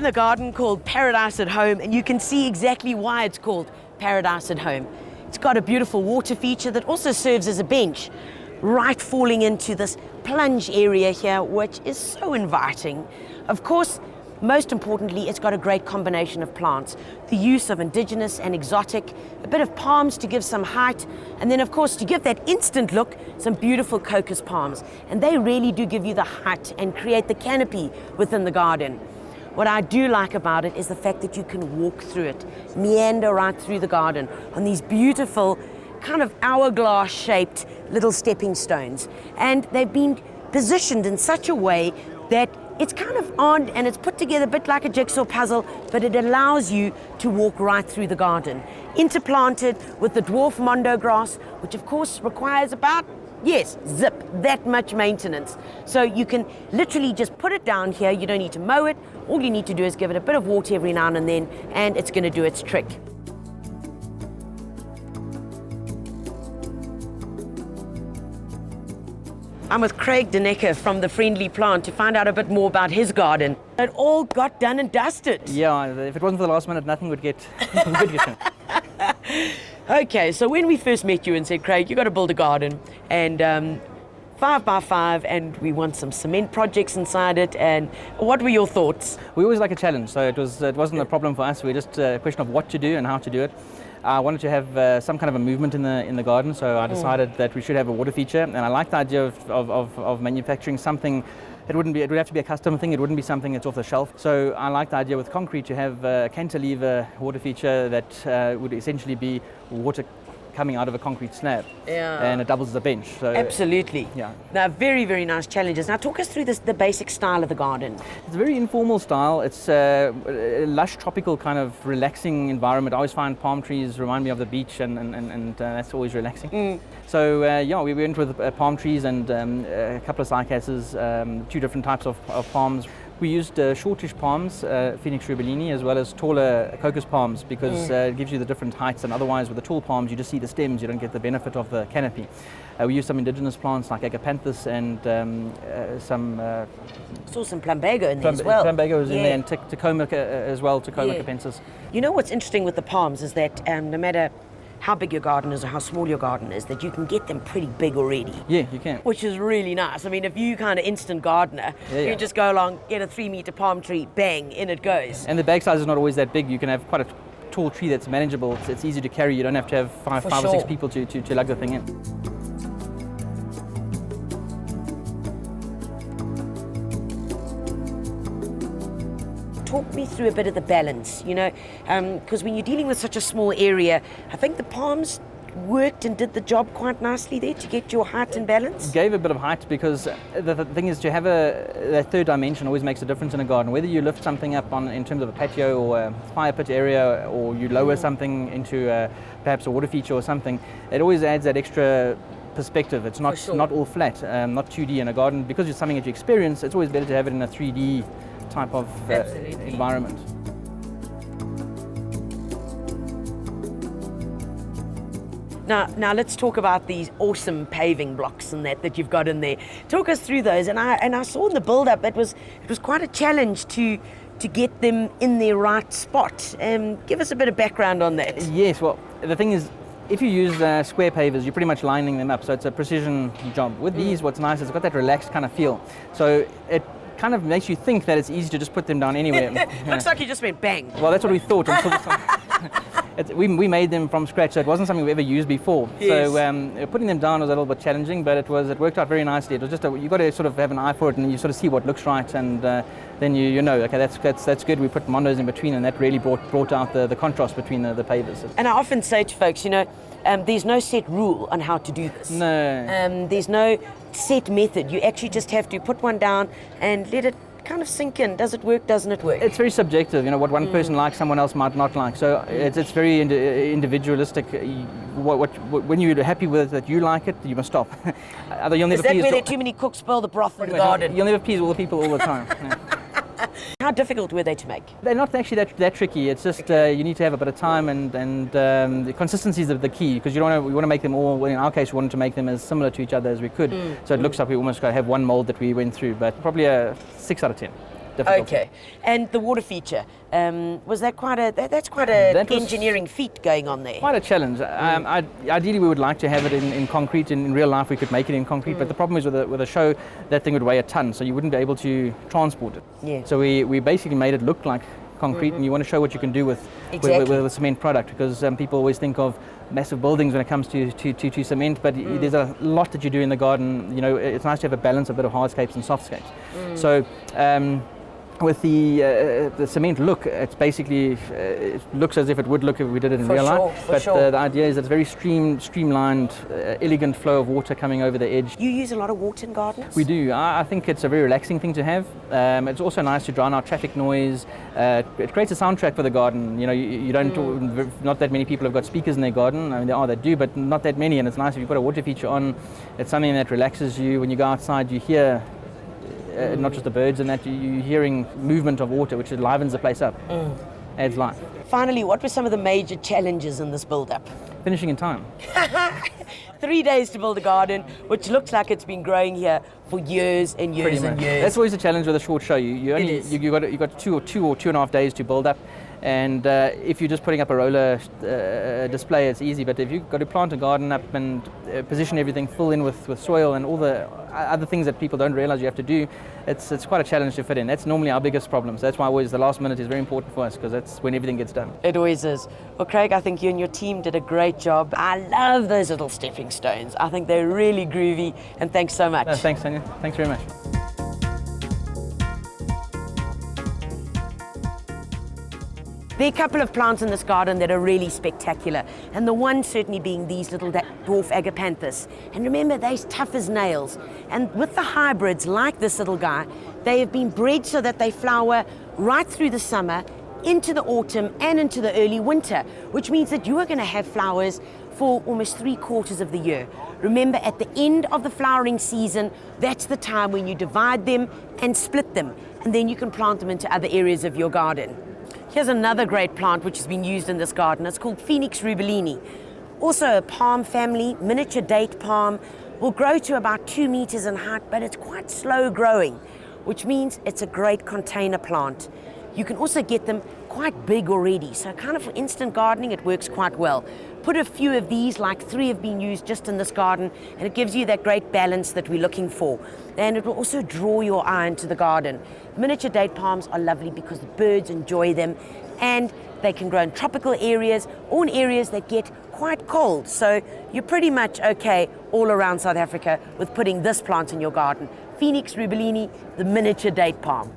in the garden called Paradise at Home, and you can see exactly why it's called Paradise at Home. It's got a beautiful water feature that also serves as a bench, right falling into this plunge area here, which is so inviting. Of course, most importantly, it's got a great combination of plants. The use of indigenous and exotic, a bit of palms to give some height, and then of course to give that instant look, some beautiful crocus palms. And they really do give you the height and create the canopy within the garden. What I do like about it is the fact that you can walk through it, meander right through the garden on these beautiful kind of hourglass shaped little stepping stones. And they've been positioned in such a way that it's kind of odd and it's put together a bit like a jigsaw puzzle, but it allows you to walk right through the garden. Interplanted with the dwarf mondo grass, which of course requires about, yes, zip, that much maintenance. So you can literally just put it down here, you don't need to mow it, all you need to do is give it a bit of water every now and then, and it's going to do its trick. I'm with Craig Denecker from The Friendly Plant to find out a bit more about his garden. It all got done and dusted. Yeah, if it wasn't for the last minute, nothing would get done. Okay, so when we first met you and said, Craig, you got to build a garden, and 5 by 5, and we want some cement projects inside it, and what were your thoughts? We always like a challenge, so it wasn't a problem for us. We just a question of what to do and how to do it. I wanted to have some kind of a movement in the garden, so I decided that we should have a water feature, and I like the idea of manufacturing something. It would have to be a custom thing, it wouldn't be something that's off the shelf. So I like the idea with concrete to have a cantilever water feature that would essentially be water coming out of a concrete slab, and it doubles as a bench. So, absolutely. Yeah. Now, very, very nice challenges. Now, talk us through the basic style of the garden. It's a very informal style. It's a lush, tropical kind of relaxing environment. I always find palm trees remind me of the beach, and that's always relaxing. So, we went with palm trees and a couple of cycasses, 2 different types of palms. We used shortish palms, Phoenix rubellini, as well as taller crocus palms, because it gives you the different heights, and otherwise with the tall palms you just see the stems, you don't get the benefit of the canopy. We used some indigenous plants like agapanthus and some... saw some plumbago in there as well. Plumbago was in there, and Tacoma as well, Tacoma capensis. You know what's interesting with the palms is that no matter how big your garden is or how small your garden is, that you can get them pretty big already. Yeah, you can. Which is really nice. I mean, if you kind of instant gardener, you just go along, get a 3-meter palm tree, bang, in it goes. And the bag size is not always that big. You can have quite a tall tree that's manageable. It's easy to carry. You don't have to have five or 6 people to lug the thing in. Talk me through a bit of the balance, because when you're dealing with such a small area, I think the palms worked and did the job quite nicely there to get your height and balance. It gave a bit of height, because the thing is, to have that third dimension always makes a difference in a garden. Whether you lift something up in terms of a patio or a fire pit area, or you lower something into perhaps a water feature or something, it always adds that extra perspective. It's not all flat, not 2D in a garden. Because it's something that you experience, it's always better to have it in a 3D type of environment. Now let's talk about these awesome paving blocks and that you've got in there. Talk us through those. And I saw in the build-up it was quite a challenge to get them in their right spot. Give us a bit of background on that. Yes, well, the thing is, if you use square pavers, you're pretty much lining them up, so it's a precision job. With these, what's nice is it's got that relaxed kind of feel. So it kind of makes you think that it's easy to just put them down anywhere. Looks like you just went bang. Well, that's what we thought. We made them from scratch, so it wasn't something we ever used before. Yes. So putting them down was a little bit challenging, but it worked out very nicely. It was just you got to sort of have an eye for it, and you sort of see what looks right, and then you know, okay, that's good. We put mondos in between, and that really brought out the contrast between the pavers. And I often say to folks, there's no set rule on how to do this. No. There's no set method. You actually just have to put one down and let it kind of sink in. Does it work? Doesn't it work? It's very subjective. What one person likes, someone else might not like. So it's very individualistic. When you're happy with it, that you like it, you must stop. Is that where there are too many cooks spoil the broth in the garden? You'll never please all the people all the time. Yeah. How difficult were they to make? They're not actually that tricky. It's just you need to have a bit of time, and the consistency is the key, because we want to make them all. In our case, we wanted to make them as similar to each other as we could. So it looks like we almost got to have one mold that we went through, but probably a 6 out of 10. difficulty. Okay. And the water feature, was that that's quite a engineering feat going on there? Quite a challenge. Ideally, we would like to have it in concrete. In real life, we could make it in concrete, but the problem is with a show, that thing would weigh a ton, so you wouldn't be able to transport it. Yeah. So we basically made it look like concrete, and you want to show what you can do with a cement product, because people always think of massive buildings when it comes to cement, but there's a lot that you do in the garden. You know, it's nice to have a balance, a bit of hardscapes and softscapes. So with the cement look, it's basically it looks as if it would look if we did it in real life. But the idea is that it's very streamlined, elegant flow of water coming over the edge. You use a lot of water in gardens? We do. I think it's a very relaxing thing to have. It's also nice to drown out traffic noise. It creates a soundtrack for the garden. You know, you don't. Not that many people have got speakers in their garden. I mean, they do, but not that many. And it's nice if you've got a water feature on. It's something that relaxes you. When you go outside, you hear. Not just the birds and that, you're hearing movement of water, which livens the place up, adds life. Finally, what were some of the major challenges in this build-up? Finishing in time. 3 days to build a garden, which looks like it's been growing here for years and years and years. That's always a challenge with a short show. You got two or 2.5 days to build up, and if you're just putting up a roller display, it's easy. But if you've got to plant a garden up and position everything, fill in with soil and all the other things that people don't realize you have to do, it's quite a challenge to fit in. That's normally our biggest problem. So that's why always the last minute is very important for us, because that's when everything gets done. It always is. Well, Craig, I think you and your team did a great job. I love those little stepping stones. I think they're really groovy, and thanks so much. Thanks, Tanya. Thanks very much. There are a couple of plants in this garden that are really spectacular, and the one certainly being these little dwarf agapanthus. And remember, they're tough as nails. And with the hybrids, like this little guy, they have been bred so that they flower right through the summer, into the autumn, and into the early winter, which means that you are going to have flowers for almost 3/4 of the year. Remember, at the end of the flowering season, that's the time when you divide them and split them, and then you can plant them into other areas of your garden. Here's another great plant which has been used in this garden. It's called Phoenix rubellini. Also a palm family, miniature date palm, will grow to about 2 meters in height, but it's quite slow growing, which means it's a great container plant. You can also get them quite big already, so kind of for instant gardening, it works quite well. Put a few of these, like 3 have been used just in this garden, and it gives you that great balance that we're looking for. And it will also draw your eye into the garden. Miniature date palms are lovely because the birds enjoy them, and they can grow in tropical areas or in areas that get quite cold. So you're pretty much okay all around South Africa with putting this plant in your garden. Phoenix rubellini, the miniature date palm.